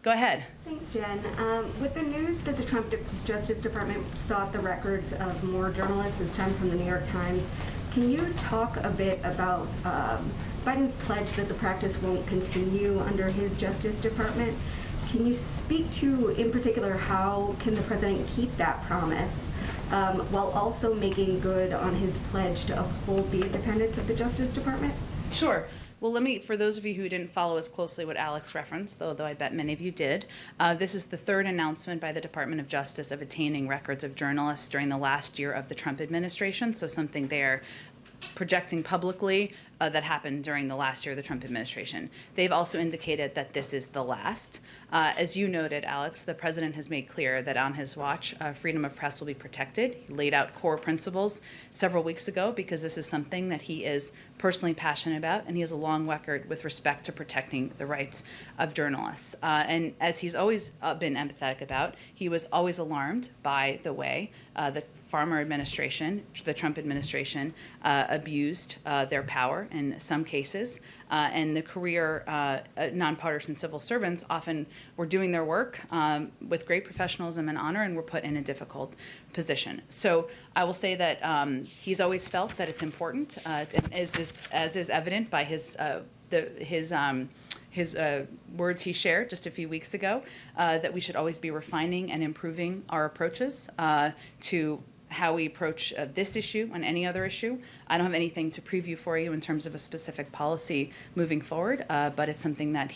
Go ahead. Thanks, Jen. With the news that the Trump Justice Department sought the records of more journalists, this time from the New York Times, can you talk a bit about Biden's pledge that the practice won't continue under his Justice Department? Can you speak to, in particular, how can the president keep that promise while also making good on his pledge to uphold the independence of the Justice Department? Sure. Well, for those of you who didn't follow as closely what Alex referenced, though I bet many of you did, this is the third announcement by the Department of Justice of attaining records of journalists during the last year of the Trump administration, so something they're projecting publicly that happened during the last year of the Trump administration. They've also indicated that this is the last. As you noted, Alex, the president has made clear that on his watch, freedom of press will be protected. He laid out core principles several weeks ago because this is something that he is personally passionate about, and he has a long record with respect to protecting the rights of journalists. And as he's always been empathetic about, he was always alarmed by the way the former administration, the Trump administration, abused their power in some cases. And the career nonpartisan civil servants often were doing their work with great professionalism and honor and were put in a difficult position. So I will say that he's always felt that it's important, as is evident by his words he shared just a few weeks ago, that we should always be refining and improving our approaches to how we approach this issue and any other issue. I don't have anything to preview for you in terms of a specific policy moving forward, but it's something that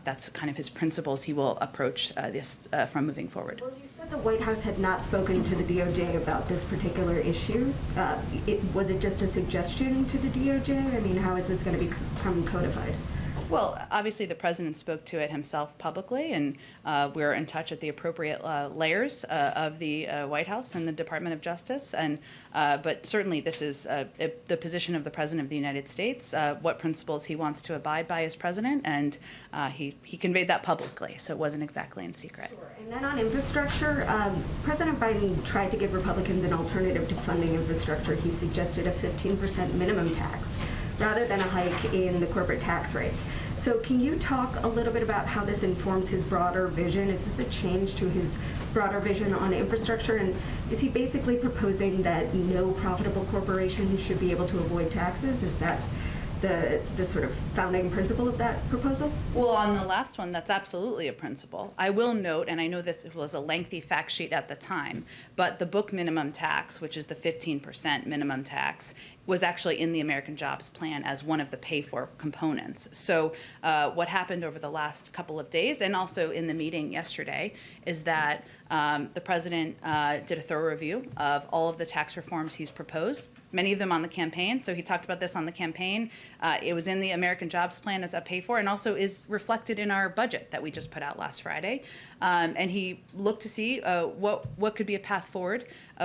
that's kind of his principles he will approach this from moving forward. Well, you said the White House had not spoken to the DOJ about this particular issue. Was it just a suggestion to the DOJ? I mean, how is this going to become codified? Well, obviously the president spoke to it himself publicly, and we're in touch at the appropriate layers of the White House and the Department of Justice. And but certainly this is the position of the President of the United States, what principles he wants to abide by as president, and he conveyed that publicly, so it wasn't exactly in secret. Sure. And then on infrastructure, President Biden tried to give Republicans an alternative to funding infrastructure. He suggested a 15% minimum tax rather than a hike in the corporate tax rates. So can you talk a little bit about how this informs his broader vision? Is this a change to his broader vision on infrastructure? And is he basically proposing that no profitable corporation should be able to avoid taxes? Is that the sort of founding principle of that proposal? Well, on the last one, that's absolutely a principle. I will note, and I know this was a lengthy fact sheet at the time, but the book minimum tax, which is the 15% minimum tax, was actually in the American Jobs Plan as one of the pay-for components. So what happened over the last couple of days, and also in the meeting yesterday, is that the president did a thorough review of all of the tax reforms he's proposed, many of them on the campaign. So he talked about this on the campaign. It was in the American Jobs Plan as a pay-for, and also is reflected in our budget that we just put out last Friday. And he looked to see what could be a path forward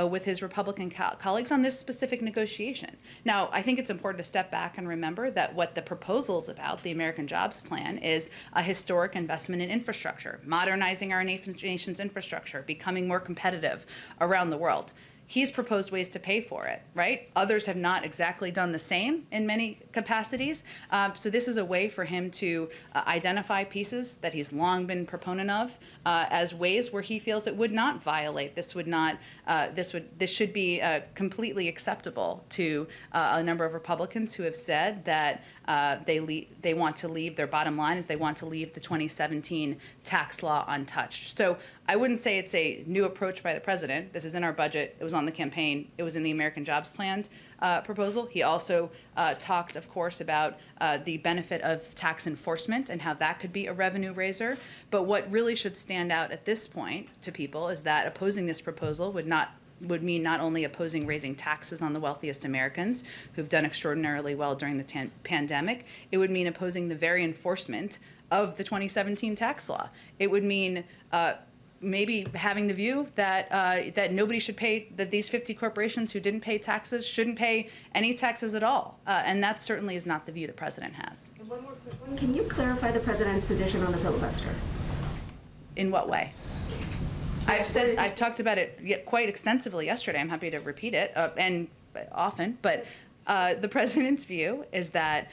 with his Republican colleagues on this specific negotiation. Now, I think it's important to step back and remember that what the proposal is about, the American Jobs Plan, is a historic investment in infrastructure, modernizing our nation's infrastructure, becoming more competitive around the world. He's proposed ways to pay for it, right? Others have not exactly done the same in many capacities. So this is a way for him to identify pieces that he's long been proponent of as ways where he feels it would not violate. This should be completely acceptable to a number of Republicans who have said that they want to leave, their bottom line is they want to leave the 2017 tax law untouched. So I wouldn't say it's a new approach by the president. This is in our budget. It was on the campaign. It was in the American Jobs Plan proposal. He also talked, of course, about the benefit of tax enforcement and how that could be a revenue raiser. But what really should stand out at this point to people is that opposing this proposal would mean not only opposing raising taxes on the wealthiest Americans who've done extraordinarily well during the pandemic, it would mean opposing the very enforcement of the 2017 tax law. It would mean maybe having the view that that nobody should pay, that these 50 corporations who didn't pay taxes shouldn't pay any taxes at all. And that certainly is not the view the president has. And one more quick one. Can you clarify the president's position on the filibuster? In what way? I've talked about it quite extensively yesterday. I'm happy to repeat it, and often, but the president's view is that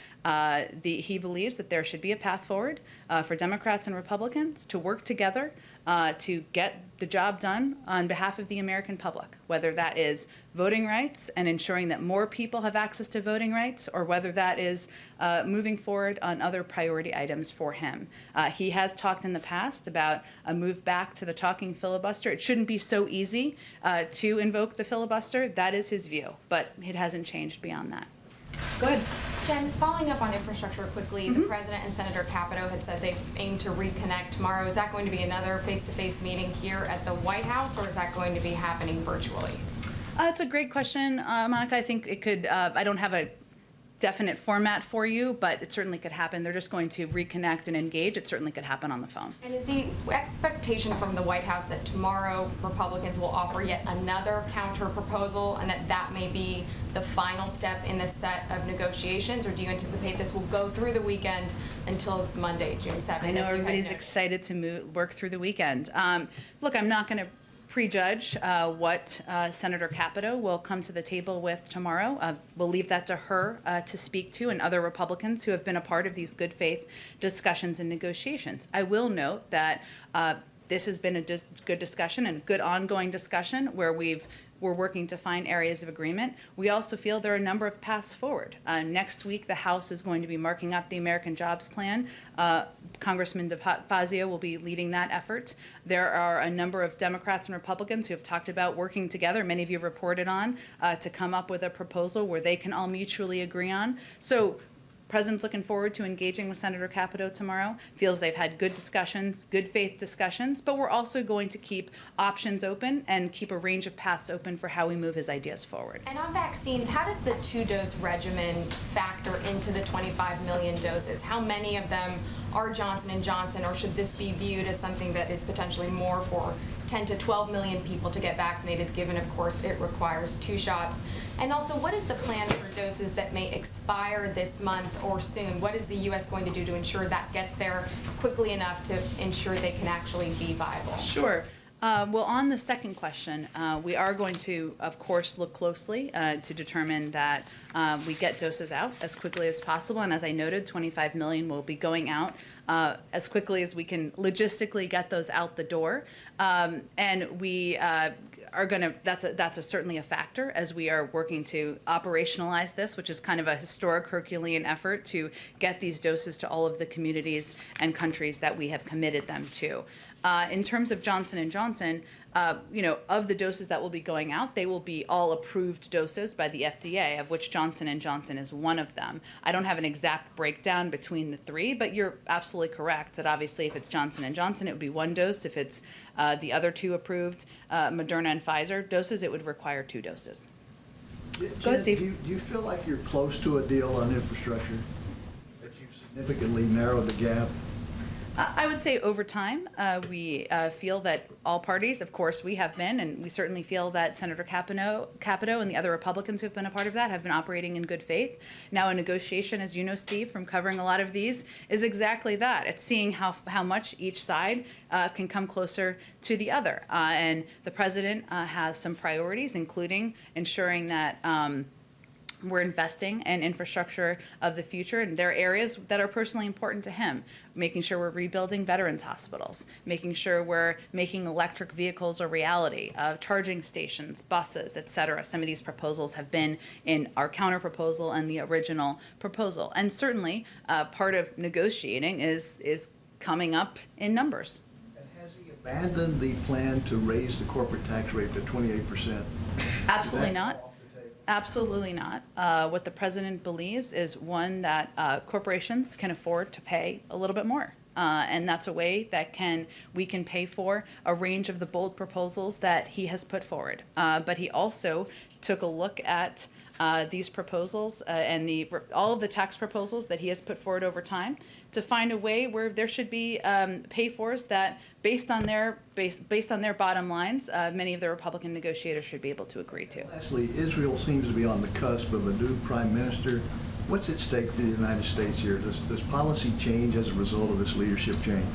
He believes that there should be a path forward for Democrats and Republicans to work together to get the job done on behalf of the American public, whether that is voting rights and ensuring that more people have access to voting rights, or whether that is moving forward on other priority items for him. He has talked in the past about a move back to the talking filibuster. It shouldn't be so easy to invoke the filibuster. That is his view, but it hasn't changed beyond that. Go ahead. Jen, following up on infrastructure quickly, the President and Senator Capito had said they aim to reconnect tomorrow. Is that going to be another face-to-face meeting here at the White House, or is that going to be happening virtually? It's a great question, Monica. I think it could, I don't have a definite format for you, but it certainly could happen. They're just going to reconnect and engage. It certainly could happen on the phone. And is the expectation from the White House that tomorrow Republicans will offer yet another counter proposal, and that may be the final step in this set of negotiations, or do you anticipate this will go through the weekend until Monday, June 7th? I know everybody's excited to work through the weekend. Look, I'm not going to prejudge what Senator Capito will come to the table with tomorrow. We'll leave that to her to speak to, and other Republicans who have been a part of these good faith discussions and negotiations. I will note that this has been a good discussion and good ongoing discussion where we're working to find areas of agreement. We also feel there are a number of paths forward. Next week, the House is going to be marking up the American Jobs Plan. Congressman DeFazio will be leading that effort. There are a number of Democrats and Republicans who have talked about working together, many of you have reported on, to come up with a proposal where they can all mutually agree on. So President's looking forward to engaging with Senator Capito tomorrow, feels they've had good discussions, good faith discussions, but we're also going to keep options open and keep a range of paths open for how we move his ideas forward. And on vaccines, how does the two-dose regimen factor into the 25 million doses? How many of them are Johnson & Johnson, or should this be viewed as something that is potentially more for 10 to 12 million people to get vaccinated, given, of course, it requires 2 shots? And also, what is the plan for doses that may expire this month or soon? What is the U.S. going to do to ensure that gets there quickly enough to ensure they can actually be viable? Sure. Well, on the second question, we are going to, of course, look closely to determine that we get doses out as quickly as possible. And as I noted, 25 million will be going out as quickly as we can logistically get those out the door. And we are going to, that's certainly a factor as we are working to operationalize this, which is kind of a historic Herculean effort to get these doses to all of the communities and countries that we have committed them to. In terms of Johnson & Johnson, of the doses that will be going out, they will be all approved doses by the FDA, of which Johnson & Johnson is one of them. I don't have an exact breakdown between the 3, but you're absolutely correct that obviously if it's Johnson & Johnson, it would be 1 dose. If it's the other 2 approved, Moderna and Pfizer doses, it would require 2 doses. Go ahead, Steve. Do you feel like you're close to a deal on infrastructure, that you've significantly narrowed the gap? I would say over time, we feel that all parties, of course, we have been, and we certainly feel that Senator Capito and the other Republicans who have been a part of that have been operating in good faith. Now, a negotiation, as you know, Steve, from covering a lot of these, is exactly that. It's seeing how much each side can come closer to the other. And the President has some priorities, including ensuring that we're investing in infrastructure of the future, and there are areas that are personally important to him, making sure we're rebuilding veterans hospitals, making sure we're making electric vehicles a reality, charging stations, buses, et cetera. Some of these proposals have been in our counter proposal and the original proposal. And certainly part of negotiating is coming up in numbers. And has he abandoned the plan to raise the corporate tax rate to 28%? Absolutely not. Absolutely not. What the President believes is, one, that corporations can afford to pay a little bit more. And that's a way that we can pay for a range of the bold proposals that he has put forward. But he also took a look at these proposals and all of the tax proposals that he has put forward over time to find a way where there should be pay-fors that, based on their bottom lines, many of the Republican negotiators should be able to agree to. Lastly, Israel seems to be on the cusp of a new prime minister. What's at stake for the United States here? Does policy change as a result of this leadership change?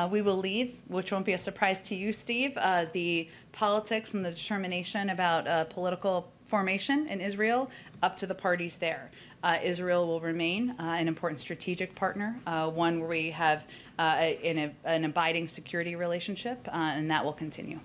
We will leave, which won't be a surprise to you, Steve, the politics and the determination about political formation in Israel up to the parties there. Israel will remain an important strategic partner, one where we have an abiding security relationship, and that will continue.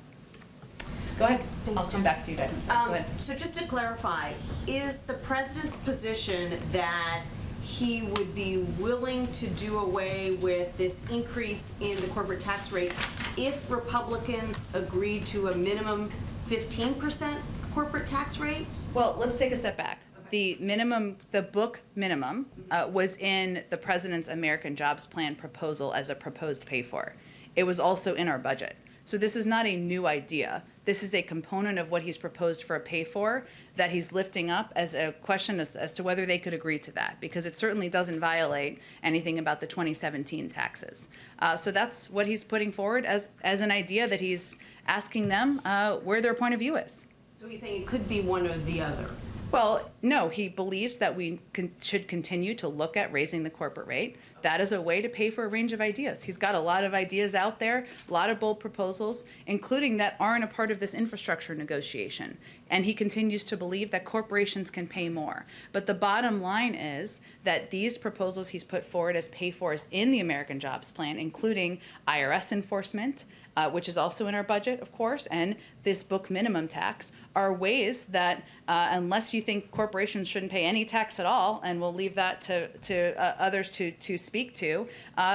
Go ahead. I'll come back to you guys. I'm sorry. Go ahead. So just to clarify, is the president's position that he would be willing to do away with this increase in the corporate tax rate if Republicans agreed to a minimum 15% corporate tax rate? Well, let's take a step back. The minimum, the book minimum, was in the president's American Jobs Plan proposal as a proposed pay for. It was also in our budget. So this is not a new idea. This is a component of what he's proposed for a pay for that he's lifting up as a question as to whether they could agree to that, because it certainly doesn't violate anything about the 2017 taxes. So that's what he's putting forward as an idea that he's asking them where their point of view is. So he's saying it could be one or the other. Well, no, he believes that we should continue to look at raising the corporate rate. That is a way to pay for a range of ideas. He's got a lot of ideas out there, a lot of bold proposals, including that aren't a part of this infrastructure negotiation. And he continues to believe that corporations can pay more. But the bottom line is that these proposals he's put forward as pay-fors in the American Jobs Plan, including IRS enforcement, which is also in our budget, of course, and this book minimum tax, are ways that, unless you think corporations shouldn't pay any tax at all, and we'll leave that to others to speak to,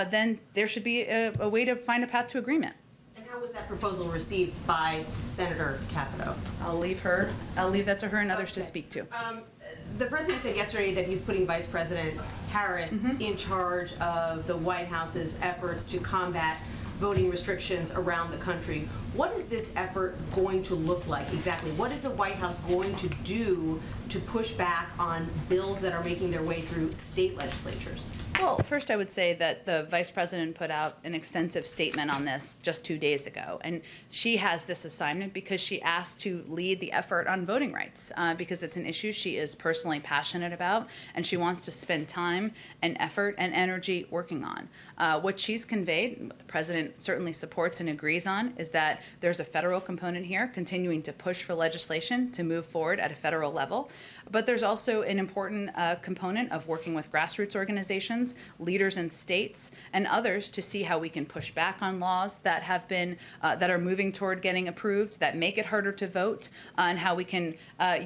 then there should be a way to find a path to agreement. And how was that proposal received by Senator Capito? I'll leave that to her and others to speak to. The president said yesterday that he's putting Vice President Harris in charge of the White House's efforts to combat voting restrictions around the country. What is this effort going to look like exactly? What is the White House going to do to push back on bills that are making their way through state legislatures? Well, first I would say that the Vice President put out an extensive statement on this just 2 days ago. And she has this assignment because she asked to lead the effort on voting rights, because it's an issue she is personally passionate about, and she wants to spend time and effort and energy working on. What she's conveyed, what the President certainly supports and agrees on, is that there's a federal component here, continuing to push for legislation to move forward at a federal level. But there's also an important component of working with grassroots organizations, leaders in states, and others to see how we can push back on laws that have been that are moving toward getting approved, that make it harder to vote, and how we can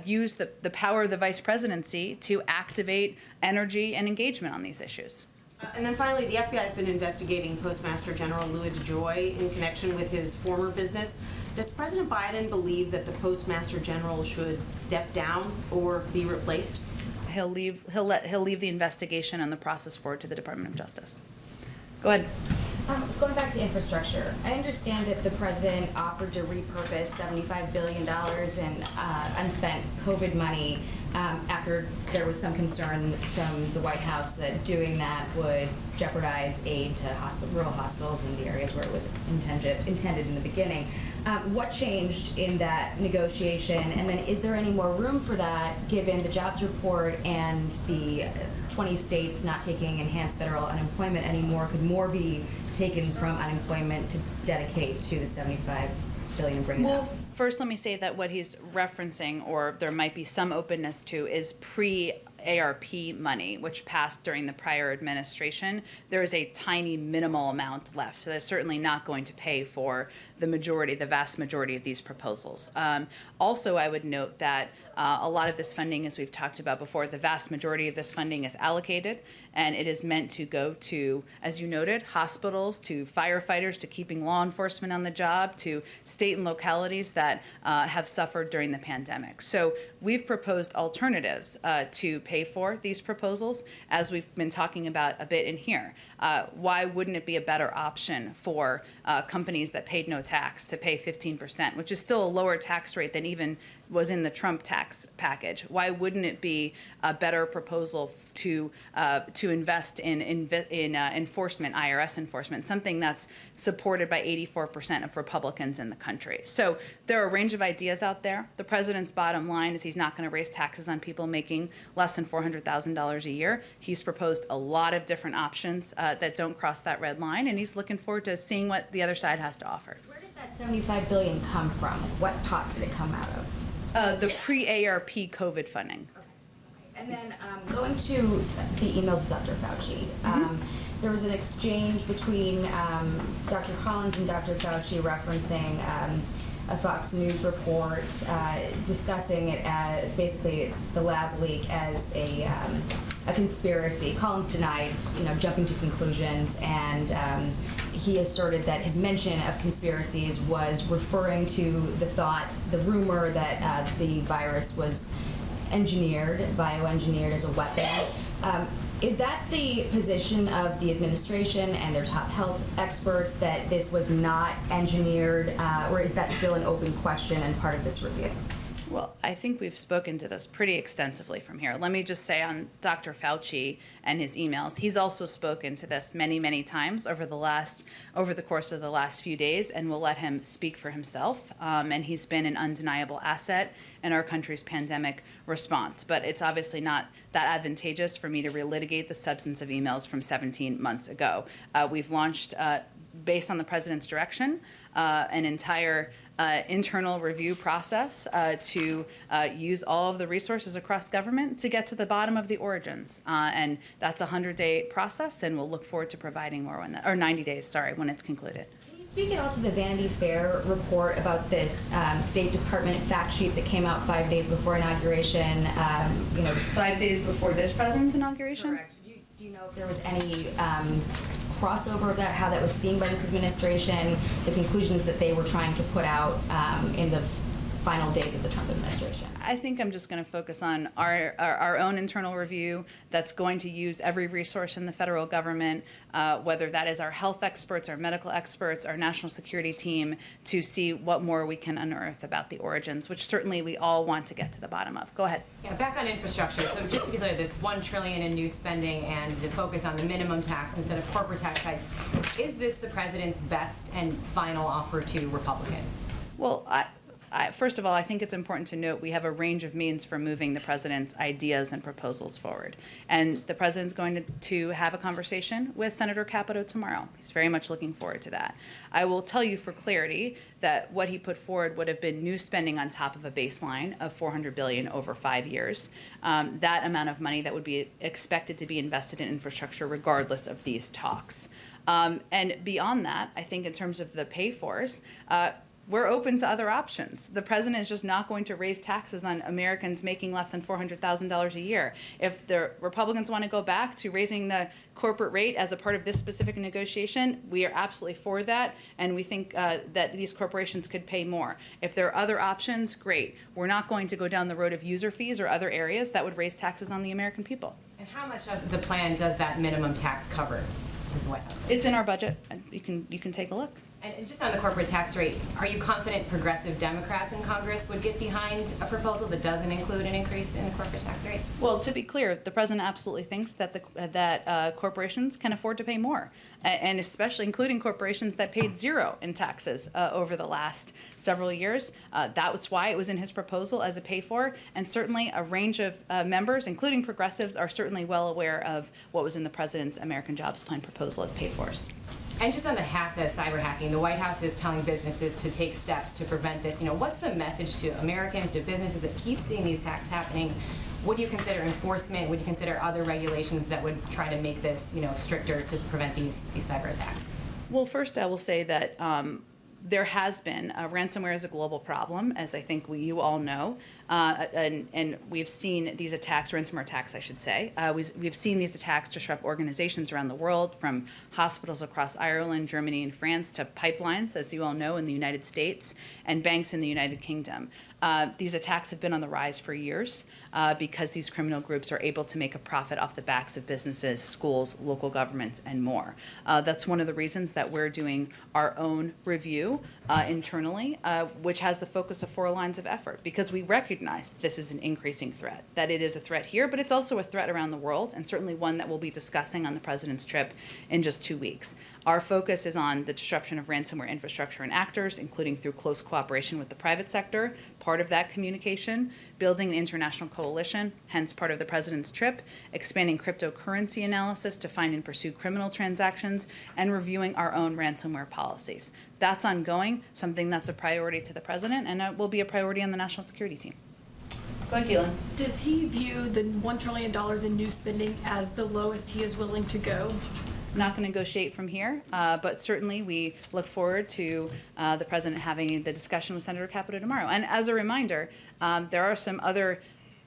use the power of the vice presidency to activate energy and engagement on these issues. And then finally, the FBI has been investigating Postmaster General Louis DeJoy in connection with his former business. Does President Biden believe that the Postmaster General should step down or be replaced? He'll leave the investigation and the process forward to the Department of Justice. Go ahead. Going back to infrastructure, I understand that the president offered to repurpose $75 billion in unspent COVID money after there was some concern from the White House that doing that would jeopardize aid to rural hospitals in the areas where it was intended in the beginning. What changed in that negotiation, and then is there any more room for that given the jobs report and the 20 states not taking enhanced federal unemployment anymore? Could more be taken from unemployment to dedicate to the $75 billion and bring it up? First, let me say that what he's referencing, or there might be some openness to, is pre-ARP money, which passed during the prior administration. There is a tiny minimal amount left. So they're certainly not going to pay for the vast majority of these proposals. Also, I would note that a lot of this funding, as we've talked about before, the vast majority of this funding is allocated, and it is meant to go to, as you noted, hospitals, to firefighters, to keeping law enforcement on the job, to state and localities that have suffered during the pandemic. So we've proposed alternatives to pay for these proposals, as we've been talking about a bit in here. Why wouldn't it be a better option for companies that paid no tax to pay 15%, which is still a lower tax rate than even was in the Trump tax package? Why wouldn't it be a better proposal to invest in enforcement, IRS enforcement, something that's supported by 84% of Republicans in the country? So there are a range of ideas out there. The president's bottom line is he's not going to raise taxes on people making less than $400,000 a year. He's proposed a lot of different options that don't cross that red line, and he's looking forward to seeing what the other side has to offer. Where did that $75 billion come from? What pot did it come out of? The pre-ARP COVID funding. Okay. And then going to the emails with Dr. Fauci, there was an exchange between Dr. Collins and Dr. Fauci referencing a Fox News report discussing it as basically the lab leak as a conspiracy. Collins denied, jumping to conclusions, and he asserted that his mention of conspiracies was referring to the rumor that the virus was bioengineered as a weapon. Is that the position of the administration and their top health experts, that this was not engineered, or is that still an open question and part of this review? Well, I think we've spoken to this pretty extensively from here. Let me just say on Dr. Fauci and his emails, he's also spoken to this many, many times over the course of the last few days, and we'll let him speak for himself. And he's been an undeniable asset in our country's pandemic response. But it's obviously not that advantageous for me to relitigate the substance of emails from 17 months ago. We've launched, based on the president's direction, an entire internal review process to use all of the resources across government to get to the bottom of the origins. And that's a 100-day process, and we'll look forward to providing more when or 90 days, sorry, when it's concluded. Can you speak at all to the Vanity Fair report about this State Department fact sheet that came out 5 days before inauguration? 5 days before this president's inauguration? Correct. Do you know if there was any crossover of that, how that was seen by this administration, the conclusions that they were trying to put out in the final days of the Trump administration? I think I'm just going to focus on our own internal review that's going to use every resource in the federal government, whether that is our health experts, our medical experts, our national security team, to see what more we can unearth about the origins, which certainly we all want to get to the bottom of. Go ahead. Yeah, back on infrastructure. So just to be clear, this $1 trillion in new spending and the focus on the minimum tax instead of corporate tax hikes, is this the president's best and final offer to Republicans? Well, first of all, I think it's important to note we have a range of means for moving the president's ideas and proposals forward. And the president's going to have a conversation with Senator Capito tomorrow. He's very much looking forward to that. I will tell you for clarity that what he put forward would have been new spending on top of a baseline of $400 billion over 5 years. That amount of money that would be expected to be invested in infrastructure regardless of these talks. And beyond that, I think in terms of the pay-fors, we're open to other options. The president is just not going to raise taxes on Americans making less than $400,000 a year. If the Republicans want to go back to raising the corporate rate as a part of this specific negotiation, we are absolutely for that, and we think that these corporations could pay more. If there are other options, great. We're not going to go down the road of user fees or other areas that would raise taxes on the American people. And how much of the plan does that minimum tax cover? To the White House? It's in our budget. You can take a look. And just on the corporate tax rate, are you confident progressive Democrats in Congress would get behind a proposal that doesn't include an increase in the corporate tax rate? Well, to be clear, the president absolutely thinks that corporations can afford to pay more, and especially including corporations that paid zero in taxes over the last several years. That's why it was in his proposal as a pay-for, and certainly a range of members, including progressives, are certainly well aware of what was in the president's American Jobs Plan proposal as pay-fors. And just on the cyber hacking, the White House is telling businesses to take steps to prevent this. What's the message to Americans, to businesses that keep seeing these hacks happening? Would you consider enforcement? Would you consider other regulations that would try to make this, stricter to prevent these cyber attacks? Well, first I will say that there has been ransomware is a global problem, as I think you all know, and we've seen these attacks, ransomware attacks, I should say. We've seen these attacks disrupt organizations around the world, from hospitals across Ireland, Germany, and France to pipelines, as you all know, in the United States, and banks in the United Kingdom. These attacks have been on the rise for years because these criminal groups are able to make a profit off the backs of businesses, schools, local governments, and more. That's one of the reasons that we're doing our own review internally, which has the focus of 4 lines of effort, because we recognize this is an increasing threat, that it is a threat here, but it's also a threat around the world, and certainly one that we'll be discussing on the president's trip in just 2 weeks. Our focus is on the disruption of ransomware infrastructure and actors, including through close cooperation with the private sector, part of that communication, building an international coalition, hence part of the president's trip, expanding cryptocurrency analysis to find and pursue criminal transactions, and reviewing our own ransomware policies. That's ongoing, something that's a priority to the president, and will be a priority on the national security team. Go ahead, Keelan. Does he view the $1 trillion in new spending as the lowest he is willing to go? I'm not going to negotiate from here, but certainly we look forward to the president having the discussion with Senator Capito tomorrow. And as a reminder, there are some other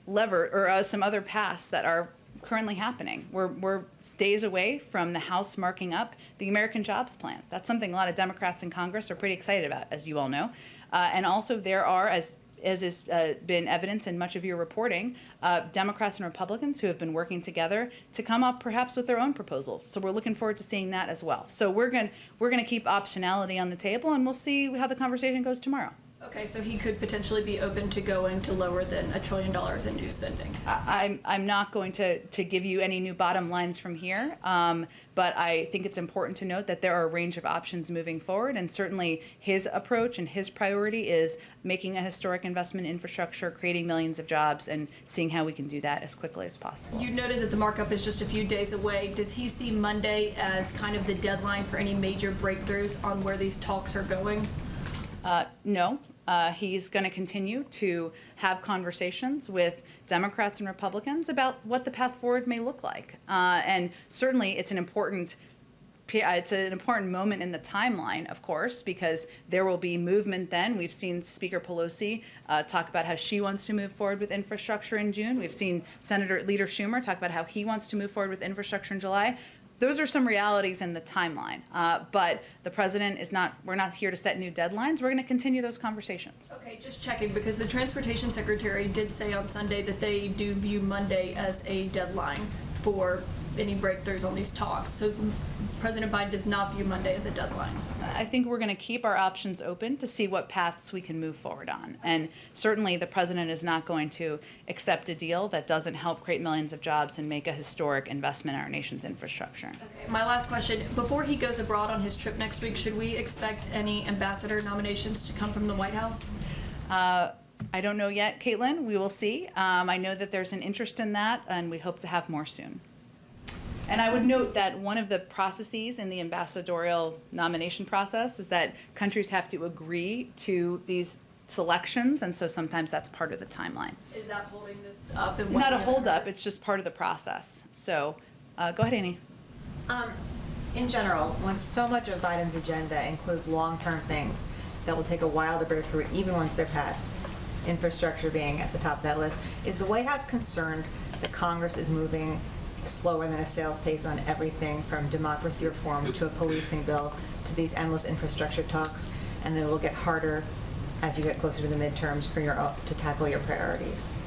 some other paths that are currently happening. We're days away from the House marking up the American Jobs Plan. That's something a lot of Democrats in Congress are pretty excited about, as you all know. And also there are, as has been evidence in much of your reporting, Democrats and Republicans who have been working together to come up perhaps with their own proposal. So we're looking forward to seeing that as well. So we're going to keep optionality on the table, and we'll see how the conversation goes tomorrow. Okay, so he could potentially be open to going to lower than $1 trillion in new spending. I'm not going to give you any new bottom lines from here, but I think it's important to note that there are a range of options moving forward, and certainly his approach and his priority is making a historic investment in infrastructure, creating millions of jobs, and seeing how we can do that as quickly as possible. You noted that the markup is just a few days away. Does he see Monday as kind of the deadline for any major breakthroughs on where these talks are going? No. He's going to continue to have conversations with Democrats and Republicans about what the path forward may look like. And certainly it's an important moment in the timeline, of course, because there will be movement then. We've seen Speaker Pelosi talk about how she wants to move forward with infrastructure in June. We've seen Leader Schumer talk about how he wants to move forward with infrastructure in July. Those are some realities in the timeline, but the president we're not here to set new deadlines. We're going to continue those conversations. Okay, just checking, because the Transportation Secretary did say on Sunday that they do view Monday as a deadline for any breakthroughs on these talks. So President Biden does not view Monday as a deadline. I think we're going to keep our options open to see what paths we can move forward on. And certainly the president is not going to accept a deal that doesn't help create millions of jobs and make a historic investment in our nation's infrastructure. Okay, my last question. Before he goes abroad on his trip next week, should we expect any ambassador nominations to come from the White House? I don't know yet, Caitlin. We will see. I know that there's an interest in that, and we hope to have more soon. And I would note that one of the processes in the ambassadorial nomination process is that countries have to agree to these selections, and so sometimes that's part of the timeline. Is that holding this up? Not a hold-up, it's just part of the process. So go ahead, Annie. In general, when so much of Biden's agenda includes long-term things that will take a while to break through, even once they're passed, infrastructure being at the top of that list, is the White House concerned that Congress is moving slower than a snail's pace on everything from democracy reform to a policing bill to these endless infrastructure talks, and then it will get harder as you get closer to the midterms for to tackle your priorities?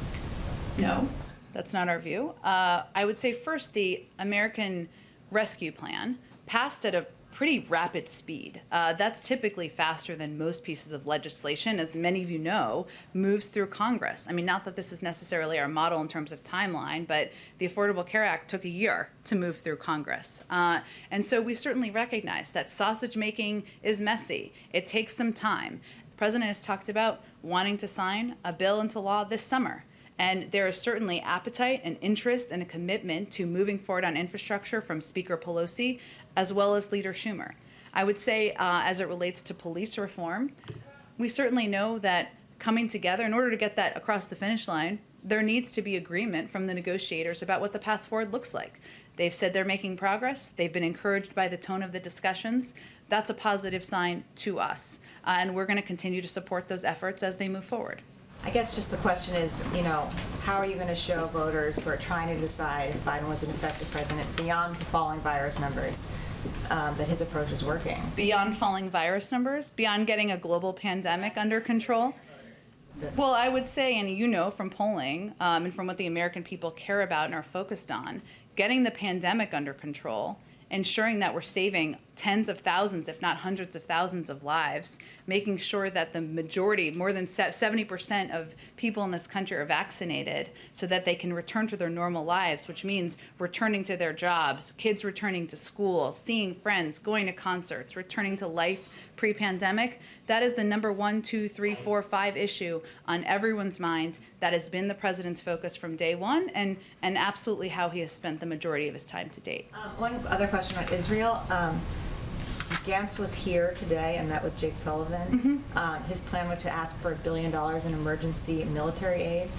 No, that's not our view. I would say first, the American Rescue Plan passed at a pretty rapid speed. That's typically faster than most pieces of legislation, as many of you know, moves through Congress. I mean, not that this is necessarily our model in terms of timeline, but the Affordable Care Act took a year to move through Congress. And so we certainly recognize that sausage making is messy. It takes some time. The president has talked about wanting to sign a bill into law this summer. And there is certainly appetite and interest and a commitment to moving forward on infrastructure from Speaker Pelosi as well as Leader Schumer. I would say as it relates to police reform, we certainly know that coming together, in order to get that across the finish line, there needs to be agreement from the negotiators about what the path forward looks like. They've said they're making progress. They've been encouraged by the tone of the discussions. That's a positive sign to us. And we're going to continue to support those efforts as they move forward. I guess just the question is, how are you going to show voters who are trying to decide if Biden was an effective president beyond the falling virus numbers that his approach is working? Beyond falling virus numbers? Beyond getting a global pandemic under control? Well, I would say, and you know from polling and from what the American people care about and are focused on, getting the pandemic under control, ensuring that we're saving tens of thousands, if not hundreds of thousands of lives, making sure that the majority, more than 70% of people in this country are vaccinated so that they can return to their normal lives, which means returning to their jobs, kids returning to school, seeing friends, going to concerts, returning to life pre-pandemic. That is the number 1, 2, 3, 4, 5 issue on everyone's mind. That has been the president's focus from day one, and absolutely how he has spent the majority of his time to date. One other question on Israel. Gantz was here today and met with Jake Sullivan. His plan was to ask for $1 billion in emergency military aid.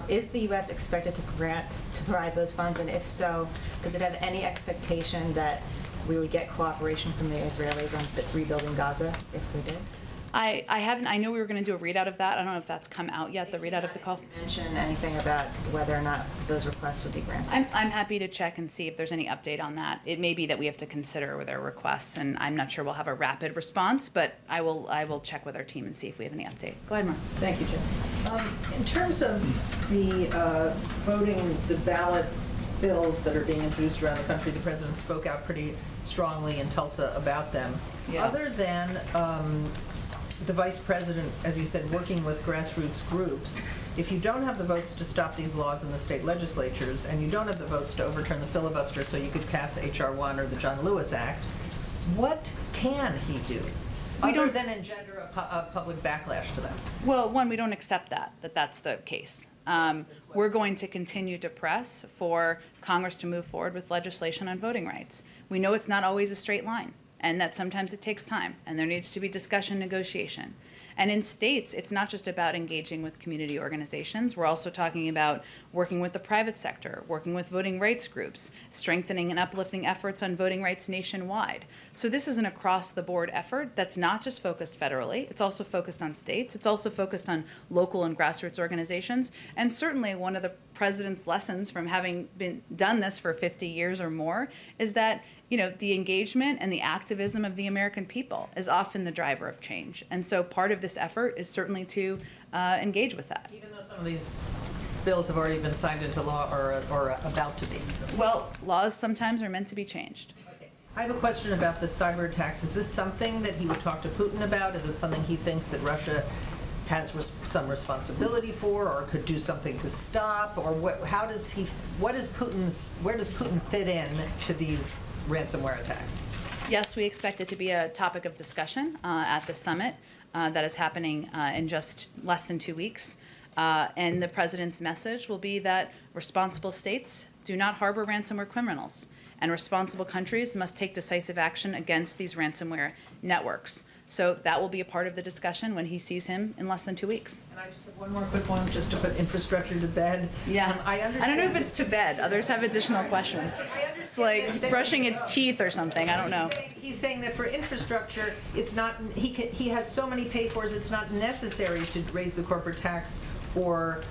Is the U.S. expected to provide those funds, and if so, does it have any expectation that we would get cooperation from the Israelis on rebuilding Gaza if we did? I haven't. I know we were going to do a readout of that. I don't know if that's come out yet. The readout of the call. Did you mention anything about whether or not those requests would be granted? I'm happy to check and see if there's any update on that. It may be that we have to consider their requests, and I'm not sure we'll have a rapid response, but I will check with our team and see if we have any update. Go ahead, Mark. Thank you, Jen. In terms of the voting, the ballot bills that are being introduced around the country, the president spoke out pretty strongly in Tulsa about them. Yeah. Other than the vice president, as you said, working with grassroots groups, if you don't have the votes to stop these laws in the state legislatures, and you don't have the votes to overturn the filibuster so you could pass H.R. 1 or the John Lewis Act, what can he do? Other than engender a public backlash to them? Well, one, we don't accept that's the case. We're going to continue to press for Congress to move forward with legislation on voting rights. We know it's not always a straight line, and that sometimes it takes time, and there needs to be discussion, negotiation. And in states, it's not just about engaging with community organizations. We're also talking about working with the private sector, working with voting rights groups, strengthening and uplifting efforts on voting rights nationwide. So this is an across-the-board effort that's not just focused federally. It's also focused on states. It's also focused on local and grassroots organizations. And certainly one of the president's lessons from having done this for 50 years or more is that the engagement and the activism of the American people is often the driver of change. And so part of this effort is certainly to engage with that. Even though some of these bills have already been signed into law or about to be. Well, laws sometimes are meant to be changed. Okay. I have a question about the cyber attacks. Is this something that he would talk to Putin about? Is it something he thinks that Russia has some responsibility for, or could do something to stop? Or where does Putin fit in to these ransomware attacks? Yes, we expect it to be a topic of discussion at the summit that is happening in just less than 2 weeks. And the president's message will be that responsible states do not harbor ransomware criminals, and responsible countries must take decisive action against these ransomware networks. So that will be a part of the discussion when he sees him in less than 2 weeks. And I just have one more quick one, just to put infrastructure to bed. Yeah. I don't know if it's to bed. Others have additional questions. It's like brushing its teeth or something. I don't know. He's saying that for infrastructure, it's not. He has so many pay-fors. It's not necessary to raise the corporate tax or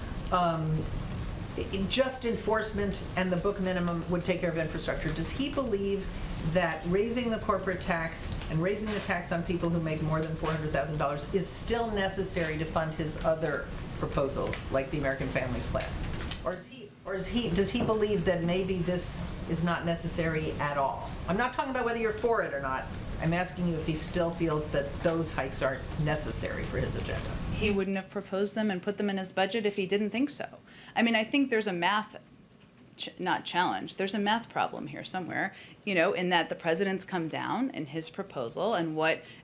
just enforcement, and the book minimum would take care of infrastructure. Does he believe that raising the corporate tax and raising the tax on people who make more than $400,000 is still necessary to fund his other proposals, like the American Families Plan? Does he believe that maybe this is not necessary at all? I'm not talking about whether you're for it or not. I'm asking you if he still feels that those hikes are necessary for his agenda. He wouldn't have proposed them and put them in his budget if he didn't think so. I mean, I think there's a math not challenge. There's a math problem here somewhere, in that the president's come down in his proposal and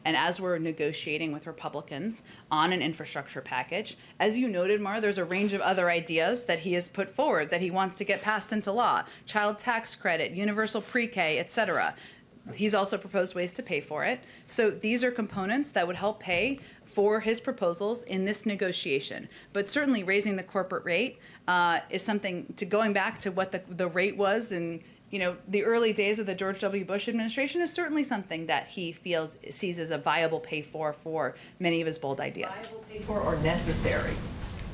as we're negotiating with Republicans on an infrastructure package, as you noted, Mara, there's a range of other ideas that he has put forward that he wants to get passed into law: child tax credit, universal pre-K, etc. He's also proposed ways to pay for it. So these are components that would help pay for his proposals in this negotiation. But certainly raising the corporate rate is something going back to what the rate was in the early days of the George W. Bush administration is certainly something that he sees as a viable pay for many of his bold ideas. Viable pay for or necessary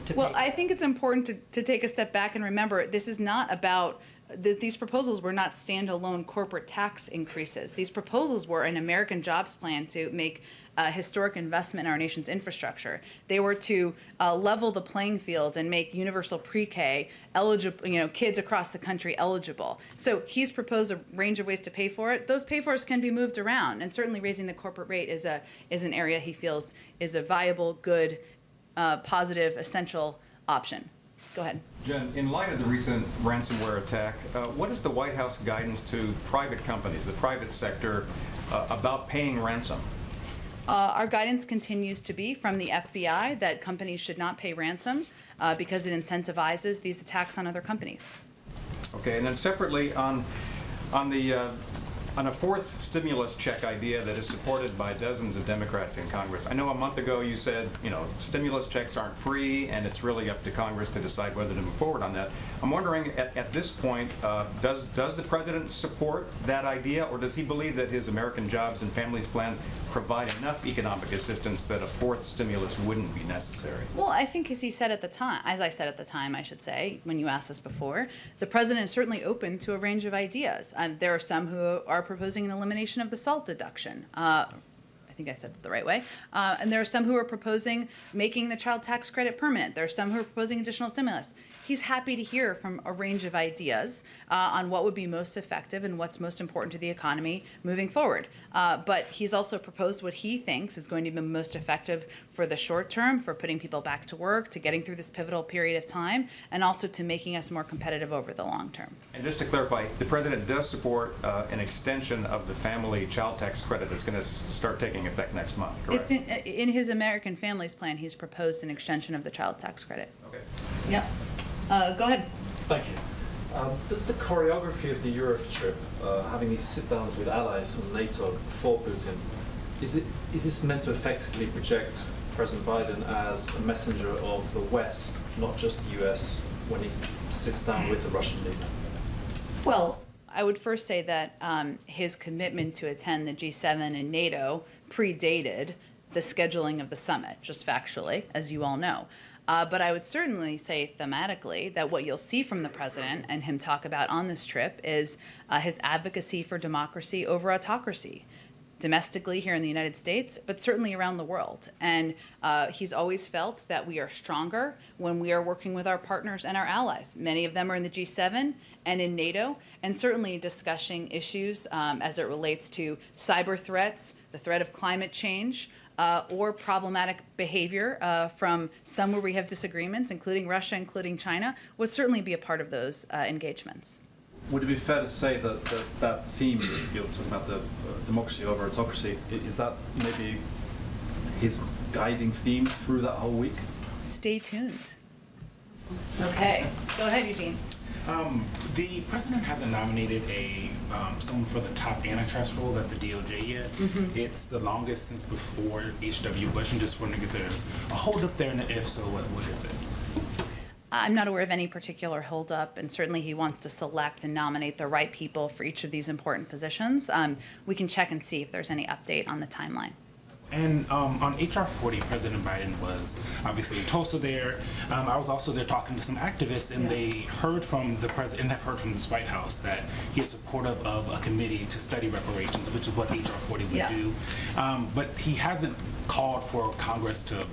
to pay Well, for? I think it's important to take a step back and remember this is not about these proposals were not standalone corporate tax increases. These proposals were an American jobs plan to make historic investment in our nation's infrastructure. They were to level the playing field and make universal pre-K eligible, kids across the country eligible. So he's proposed a range of ways to pay for it. Those pay-fors can be moved around, and certainly raising the corporate rate is an area he feels is a viable, good, positive, essential option. Go ahead. Jen, in light of the recent ransomware attack, what is the White House guidance to private companies, the private sector, about paying ransom? Our guidance continues to be from the FBI that companies should not pay ransom because it incentivizes these attacks on other companies. Okay, and then separately on the On a fourth stimulus check idea that is supported by dozens of Democrats in Congress, I know a month ago you said, stimulus checks aren't free and it's really up to Congress to decide whether to move forward on that. I'm wondering, at this point, does the president support that idea, or does he believe that his American Jobs and Families Plan provide enough economic assistance that a fourth stimulus wouldn't be necessary? Well, I think as I said at the time, I should say, when you asked us before, the president is certainly open to a range of ideas. There are some who are proposing an elimination of the SALT deduction. I think I said it the right way. And there are some who are proposing making the child tax credit permanent. There are some who are proposing additional stimulus. He's happy to hear from a range of ideas on what would be most effective and what's most important to the economy moving forward. But he's also proposed what he thinks is going to be most effective for the short term, for putting people back to work, to getting through this pivotal period of time, and also to making us more competitive over the long term. And just to clarify, the president does support an extension of the family child tax credit that's going to start taking effect next month, correct? It's in his American Families Plan, he's proposed an extension of the child tax credit. Okay. Yep. Go ahead. Thank you. Does the choreography of the Europe trip, having these sit-downs with allies on NATO before Putin, is this meant to effectively project President Biden as a messenger of the West, not just the US, when he sits down with the Russian leader? Well, I would first say that his commitment to attend the G7 and NATO predated the scheduling of the summit, just factually, as you all know. But I would certainly say thematically that what you'll see from the president and him talk about on this trip is his advocacy for democracy over autocracy, domestically here in the United States, but certainly around the world. And he's always felt that we are stronger when we are working with our partners and our allies. Many of them are in the G7 and in NATO, and certainly discussing issues as it relates to cyber threats, the threat of climate change, or problematic behavior from some where we have disagreements, including Russia, including China, would certainly be a part of those engagements. Would it be fair to say that that theme, if you're talking about the democracy over autocracy, is that maybe his guiding theme through that whole week? Stay tuned. Okay, go ahead, Eugene. The president hasn't nominated someone for the top antitrust role at the DOJ yet. Mm-hmm. It's the longest since before H.W. Bush. I'm just wondering if there's a holdup there, and if so, what is it? I'm not aware of any particular holdup, and certainly he wants to select and nominate the right people for each of these important positions. We can check and see if there's any update on the timeline. And on HR 40, President Biden was obviously in Tulsa there. I was also there talking to some activists, and they heard from the president and have heard from this White House that he is supportive of a committee to study reparations, which is what HR 40 would do. But he hasn't called for Congress to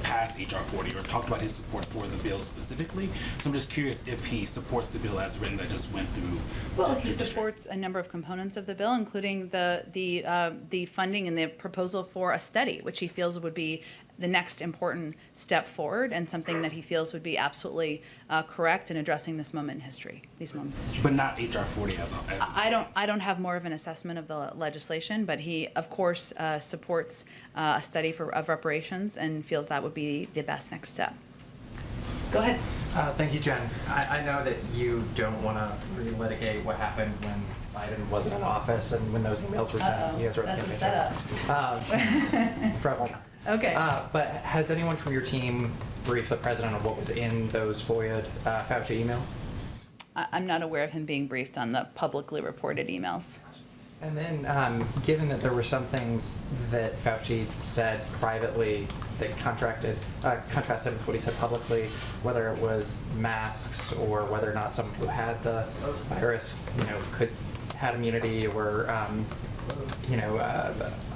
pass HR 40 or talked about his support for the bill specifically. So I'm just curious if he supports the bill as written that just went through. Well, he supports a number of components of the bill, including the funding and the proposal for a study, which he feels would be the next important step forward and something that he feels would be absolutely correct in addressing this moment in history, these moments in history. But not HR 40 as I don't have more of an assessment of the legislation, but he, of course, supports a study of reparations and feels that would be the best next step. Go ahead. Thank you, Jen. I know that you don't want to relitigate what happened when Biden wasn't in office and when those emails were sent. You guys were That's a setup. Probably not. Okay. But has anyone from your team briefed the president on what was in those FOIA Fauci emails? I'm not aware of him being briefed on the publicly reported emails. And then, given that there were some things that Fauci said privately that contrasted with what he said publicly, whether it was masks or whether or not someone who had the virus, had immunity, or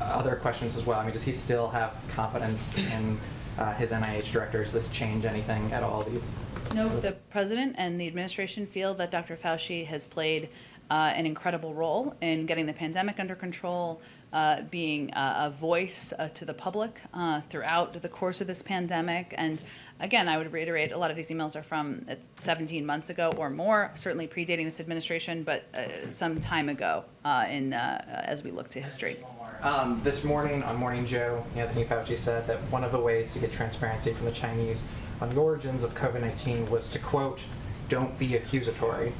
other questions as well. I mean, does he still have confidence in his NIH director? Does this change anything at all? No, the president and the administration feel that Dr. Fauci has played an incredible role in getting the pandemic under control, being a voice to the public throughout the course of this pandemic. And again, I would reiterate, a lot of these emails are from 17 months ago or more, certainly predating this administration, but some time ago as we look to history. This morning on Morning Joe, Anthony Fauci said that one of the ways to get transparency from the Chinese on the origins of COVID-19 was to, quote, "don't be accusatory."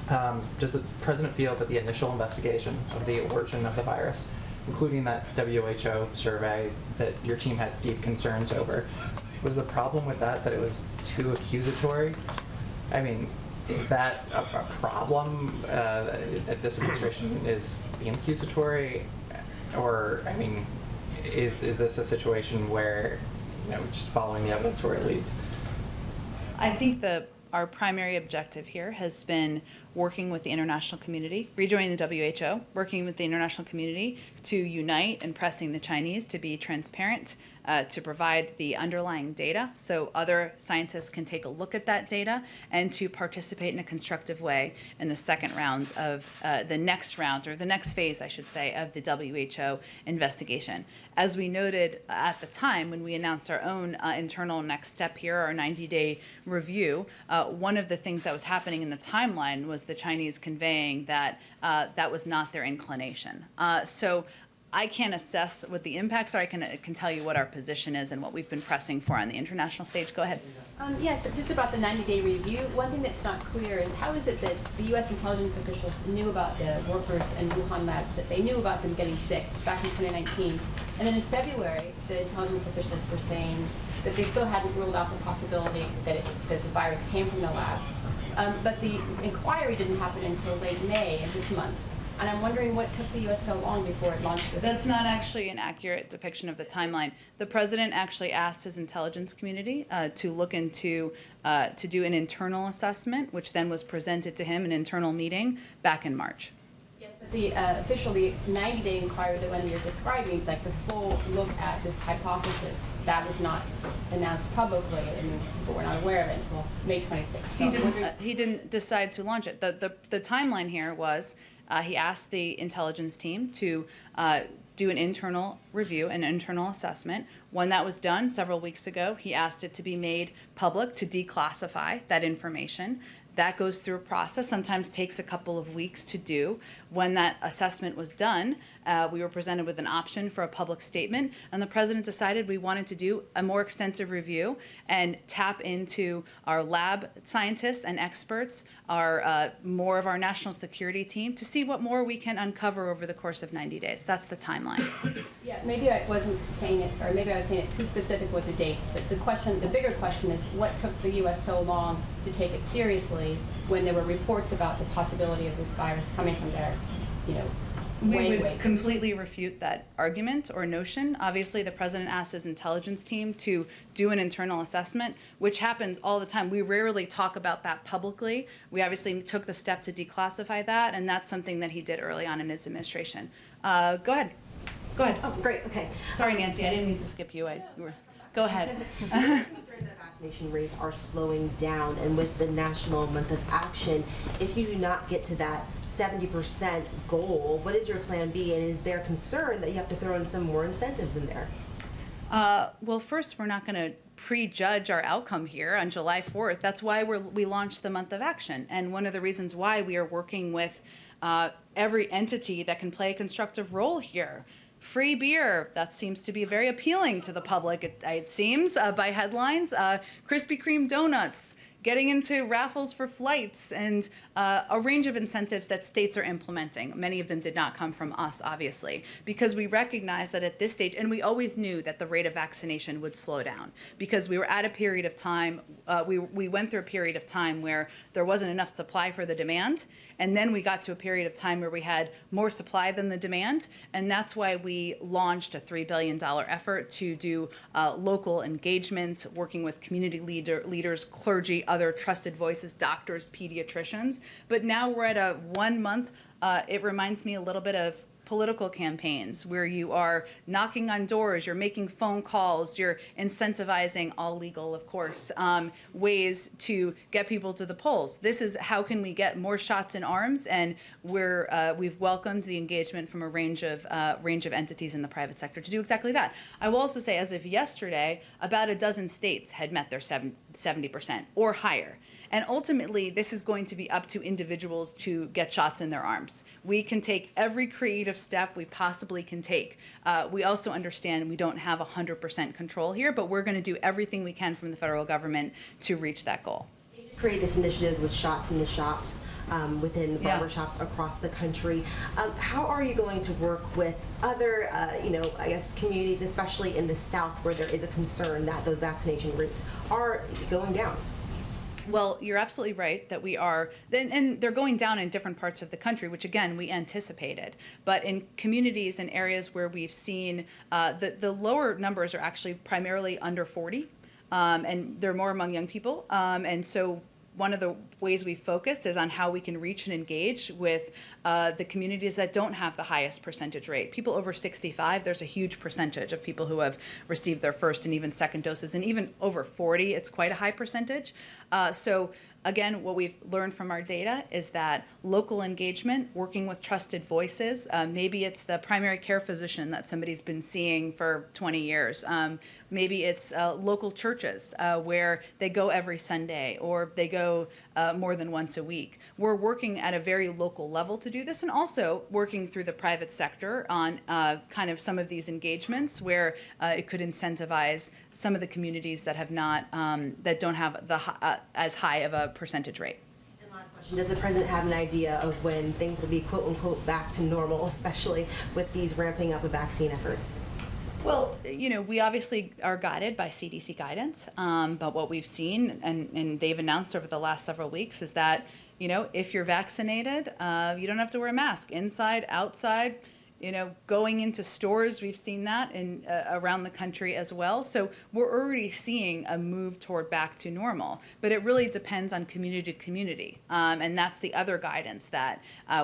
Does the president feel that the initial investigation of the origin of the virus, including that WHO survey that your team had deep concerns over, was the problem with that it was too accusatory? I mean, is that a problem that this administration is being accusatory? Or, I mean, is this a situation where, just following the evidence where it leads? I think our primary objective here has been working with the international community, rejoining the WHO, working with the international community to unite and pressing the Chinese to be transparent, to provide the underlying data so other scientists can take a look at that data, and to participate in a constructive way in the second round of the next phase, I should say, of the WHO investigation. As we noted at the time when we announced our own internal next step here, our 90-day review, one of the things that was happening in the timeline was the Chinese conveying that that was not their inclination. So I can't assess what the impacts are. I can tell you what our position is and what we've been pressing for on the international stage. Go ahead. Yes, just about the 90-day review, one thing that's not clear is how is it that the U.S. intelligence officials knew about the workers in Wuhan lab, that they knew about them getting sick back in 2019, and then in February, the intelligence officials were saying that they still hadn't ruled out the possibility that the virus came from the lab. But the inquiry didn't happen until late May of this month. And I'm wondering what took the U.S. so long before it launched this. That's not actually an accurate depiction of the timeline. The president actually asked his intelligence community to look into, to do an internal assessment, which then was presented to him, an internal meeting, back in March. Yes, but the official, the 90-day inquiry that when you're describing, like the full look at this hypothesis, that was not announced publicly, and people were not aware of it until May 26th. So He didn't decide to launch it. The timeline here was, he asked the intelligence team to do an internal review, an internal assessment. When that was done several weeks ago, he asked it to be made public, to declassify that information. That goes through a process, sometimes takes a couple of weeks to do. When that assessment was done, we were presented with an option for a public statement, and the president decided we wanted to do a more extensive review and tap into our lab scientists and experts, more of our national security team, to see what more we can uncover over the course of 90 days. That's the timeline. Yeah, maybe I wasn't saying it, or maybe I was saying it too specific with the dates, but the bigger question is what took the U.S. so long to take it seriously when there were reports about the possibility of this virus coming from there, We would completely refute that argument or notion. Obviously, the president asked his intelligence team to do an internal assessment, which happens all the time. We rarely talk about that publicly. We obviously took the step to declassify that, and that's something that he did early on in his administration. Go ahead. Go ahead. Oh, great. Okay. Sorry, Nancy. I didn't mean to skip you. Go ahead. Vaccination rates are slowing down, and with the National Month of Action, if you do not get to that 70% goal, what is your plan B, and is there concern that you have to throw in some more incentives in there? Well, first, we're not going to prejudge our outcome here on July 4th. That's why we launched the Month of Action, and one of the reasons why we are working with every entity that can play a constructive role here. Free beer, that seems to be very appealing to the public, it seems, by headlines. Krispy Kreme donuts, getting into raffles for flights, and a range of incentives that states are implementing. Many of them did not come from us, obviously, because we recognize that at this stage, and we always knew that the rate of vaccination would slow down, because we were at a period of time, we went through a period of time where there wasn't enough supply for the demand, and then we got to a period of time where we had more supply than the demand, and that's why we launched a $3 billion effort to do local engagement, working with community leaders, clergy, other trusted voices, doctors, pediatricians. But now we're at a 1 month, it reminds me a little bit of political campaigns where you are knocking on doors, you're making phone calls, you're incentivizing, all legal, of course, ways to get people to the polls. This is how can we get more shots in arms, and we've welcomed the engagement from a range of entities in the private sector to do exactly that. I will also say, as of yesterday, about a dozen states had met their 70% or higher. And ultimately, this is going to be up to individuals to get shots in their arms. We can take every creative step we possibly can take. We also understand we don't have 100% control here, but we're going to do everything we can from the federal government to reach that goal. Create this initiative with shots in the shops. within barbershops across the country. How are you going to work with other, I guess, communities, especially in the South, where there is a concern that those vaccination rates are going down? Well, you're absolutely right that we are, and they're going down in different parts of the country, which again, we anticipated. But in communities and areas where we've seen the lower numbers are actually primarily under 40, and they're more among young people. And so one of the ways we focused is on how we can reach and engage with the communities that don't have the highest percentage rate. People over 65, there's a huge percentage of people who have received their first and even second doses, and even over 40, it's quite a high percentage. So again, what we've learned from our data is that local engagement, working with trusted voices, maybe it's the primary care physician that somebody's been seeing for 20 years. Maybe it's local churches where they go every Sunday, or they go more than once a week. We're working at a very local level to do this, and also working through the private sector on kind of some of these engagements where it could incentivize some of the communities that have not, that don't have the as high of a percentage rate. And last question, does the president have an idea of when things will be quote unquote back to normal, especially with these ramping up of vaccine efforts? Well, we obviously are guided by CDC guidance, but what we've seen, and they've announced over the last several weeks, is that, if you're vaccinated, you don't have to wear a mask inside, outside. Going into stores, we've seen that in around the country as well. So we're already seeing a move toward back to normal, but it really depends on community to community. And that's the other guidance that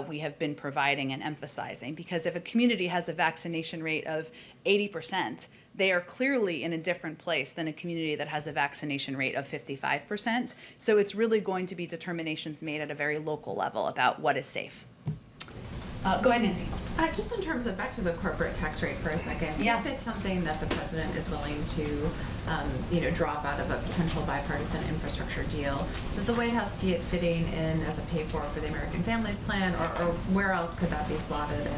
we have been providing and emphasizing, because if a community has a vaccination rate of 80%, they are clearly in a different place than a community that has a vaccination rate of 55%. So it's really going to be determinations made at a very local level about what is safe. Go ahead, Nancy. Just in terms of back to the corporate tax rate for a second, if it's something that the president is willing to, drop out of a potential bipartisan infrastructure deal, does the White House see it fitting in as a pay-for the American Families Plan, or where else could that be slotted in?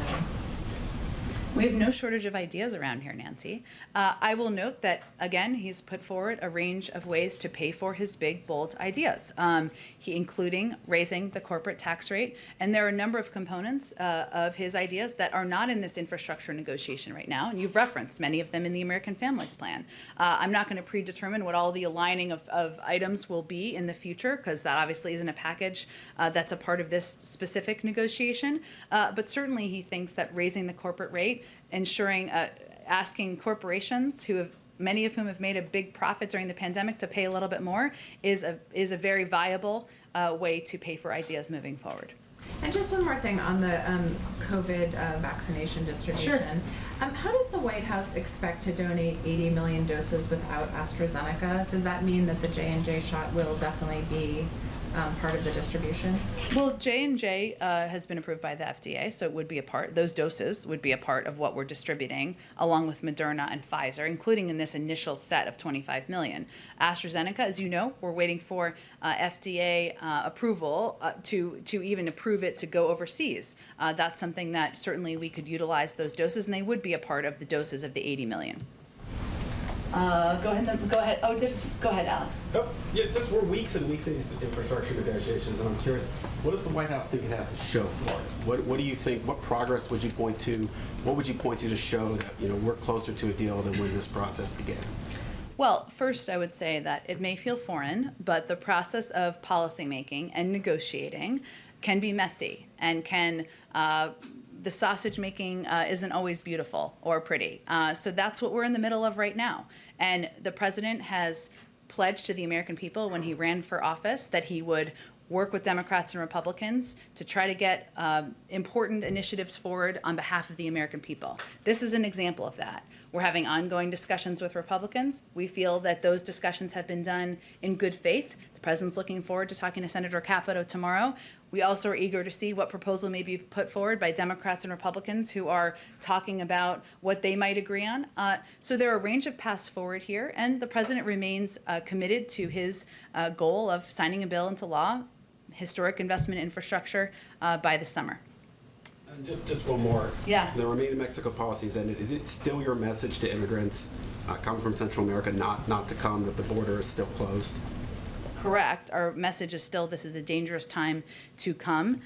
We have no shortage of ideas around here, Nancy. I will note that, again, he's put forward a range of ways to pay for his big, bold ideas, including raising the corporate tax rate. And there are a number of components of his ideas that are not in this infrastructure negotiation right now. And you've referenced many of them in the American Families Plan. I'm not going to predetermine what all the aligning of items will be in the future, because that obviously isn't a package that's a part of this specific negotiation. But certainly he thinks that raising the corporate rate, ensuring, asking corporations many of whom have made a big profit during the pandemic to pay a little bit more is a very viable way to pay for ideas moving forward. And just one more thing on the COVID vaccination distribution. Sure. How does the White House expect to donate 80 million doses without AstraZeneca? Does that mean that the J&J shot will definitely be part of the distribution? Well, J&J has been approved by the FDA, so it would be those doses would be a part of what we're distributing, along with Moderna and Pfizer, including in this initial set of 25 million. AstraZeneca, as you know, we're waiting for FDA approval to even approve it to go overseas. That's something that certainly we could utilize those doses, and they would be a part of the doses of the 80 million. Go ahead. Go ahead, Alex. Oh, yeah, just we're weeks and weeks in these infrastructure negotiations, and I'm curious, what does the White House think it has to show for it? What do you think? What progress would you point to? What would you point to show that we're closer to a deal than when this process began? Well, first, I would say that it may feel foreign, but the process of policymaking and negotiating can be messy, and the sausage making isn't always beautiful or pretty. So that's what we're in the middle of right now. And the president has pledged to the American people when he ran for office that he would work with Democrats and Republicans to try to get important initiatives forward on behalf of the American people. This is an example of that. We're having ongoing discussions with Republicans. We feel that those discussions have been done in good faith. The president's looking forward to talking to Senator Capito tomorrow. We also are eager to see what proposal may be put forward by Democrats and Republicans who are talking about what they might agree on. So there are a range of paths forward here, and the president remains committed to his goal of signing a bill into law, historic investment infrastructure, by the summer. And just one more. Yeah. The Remain in Mexico policies ended. Is it still your message to immigrants coming from Central America not to come, that the border is still closed? correct. Our message is still this is a dangerous time to come.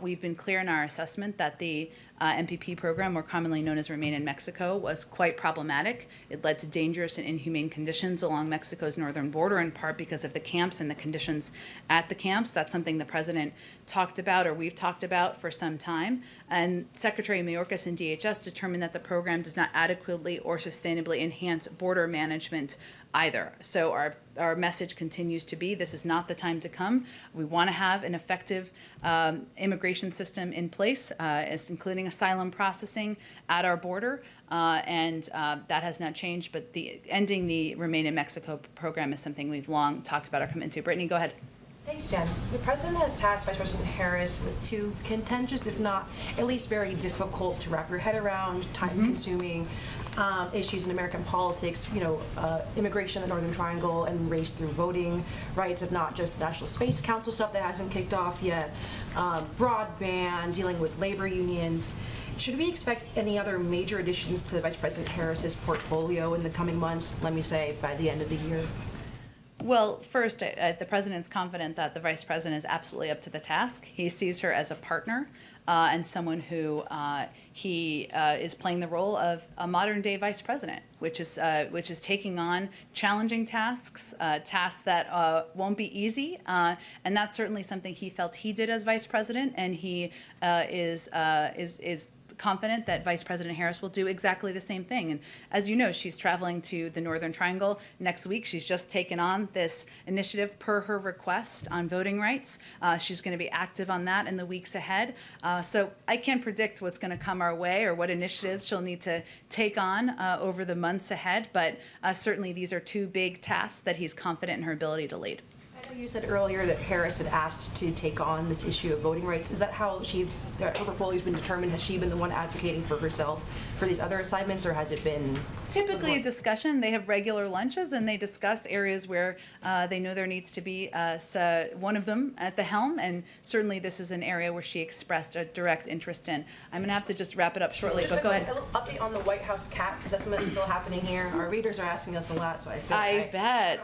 We've been clear in our assessment that the MPP program, more commonly known as Remain in Mexico, was quite problematic. It led to dangerous and inhumane conditions along Mexico's northern border, in part because of the camps and the conditions at the camps. That's something the president talked about, or we've talked about for some time. And Secretary Mayorkas and DHS determined that the program does not adequately or sustainably enhance border management either. So our message continues to be, this is not the time to come. We want to have an effective immigration system in place, including asylum processing at our border, and that has not changed, but ending the Remain in Mexico program is something we've long talked about our commitment to. Brittany, go ahead. Thanks, Jen. The president has tasked Vice President Harris with two contentious, if not at least very difficult to wrap your head around, time-consuming issues in American politics, immigration in the Northern Triangle and race through voting rights, if not just the National Space Council stuff that hasn't kicked off yet, broadband, dealing with labor unions. Should we expect any other major additions to Vice President Harris's portfolio in the coming months, let me say, by the end of the year? Well, first, the president's confident that the vice president is absolutely up to the task. He sees her as a partner and someone who he is playing the role of a modern-day vice president, which is taking on challenging tasks, tasks that won't be easy, and that's certainly something he felt he did as vice president, and he is confident that Vice President Harris will do exactly the same thing. And as you know, she's traveling to the Northern Triangle next week. She's just taken on this initiative per her request on voting rights. She's going to be active on that in the weeks ahead. So I can't predict what's going to come our way or what initiatives she'll need to take on over the months ahead, but certainly these are two big tasks that he's confident in her ability to lead. I know you said earlier that Harris had asked to take on this issue of voting rights. Is that how her portfolio's been determined? Has she been the one advocating for herself for these other assignments, or has it been typically a discussion? They have regular lunches and they discuss areas where they know there needs to be one of them at the helm, and certainly this is an area where she expressed a direct interest in. I'm going to have to just wrap it up shortly, but go ahead. A little update on the White House cat, because that's something that's still happening here. Our readers are asking us a lot, so I feel I bet.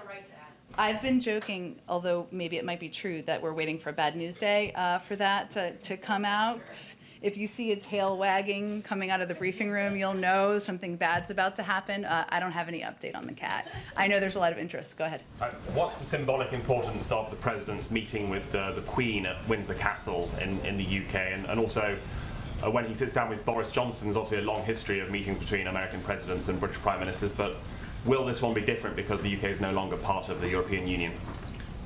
I've been joking, although maybe it might be true, that we're waiting for Bad News Day for that to come out. If you see a tail wagging coming out of the briefing room, you'll know something bad's about to happen. I don't have any update on the cat. I know there's a lot of interest. Go ahead. What's the symbolic importance of the President's meeting with the Queen at Windsor Castle in the UK? And also, when he sits down with Boris Johnson, there's obviously a long history of meetings between American presidents and British prime ministers, but will this one be different because the UK is no longer part of the European Union?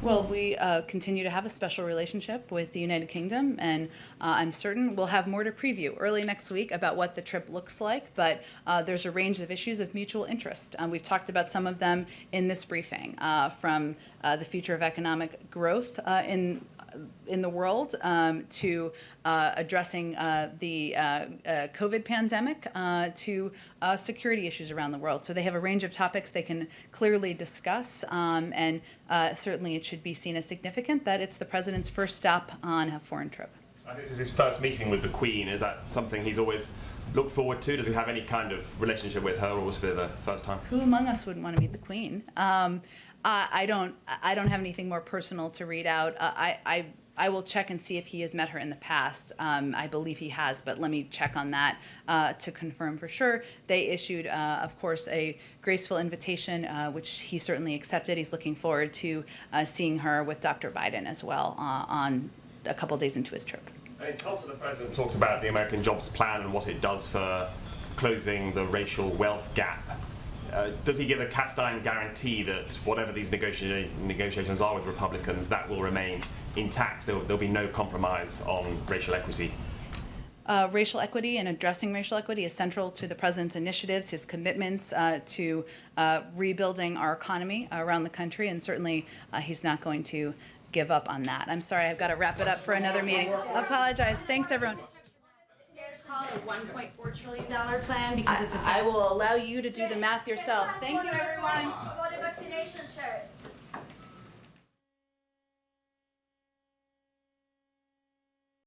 Well, we continue to have a special relationship with the United Kingdom, and I'm certain we'll have more to preview early next week about what the trip looks like, but there's a range of issues of mutual interest. We've talked about some of them in this briefing, from the future of economic growth in the world to addressing the COVID pandemic to security issues around the world. So they have a range of topics they can clearly discuss, and certainly it should be seen as significant that it's the president's first stop on a foreign trip. This is his first meeting with the Queen. Is that something he's always looked forward to? Does he have any kind of relationship with her, or was it the first time? Who among us wouldn't want to meet the Queen? I don't have anything more personal to read out. I will check and see if he has met her in the past. I believe he has, but let me check on that to confirm for sure. They issued, of course, a graceful invitation, which he certainly accepted. He's looking forward to seeing her with Dr. Biden as well on a couple days into his trip. In Tulsa, the president talked about the American Jobs Plan and what it does for closing the racial wealth gap. Does he give a cast-iron guarantee that whatever these negotiations are with Republicans, that will remain intact? There'll be no compromise on racial equity? Racial equity and addressing racial equity is central to the president's initiatives, his commitments to rebuilding our economy around the country, and certainly he's not going to give up on that. I'm sorry, I've got to wrap it up for another meeting. Apologize. Thanks, everyone. Call it a $1.4 trillion plan because it's I will allow you to do the math yourself. Thank you, everyone.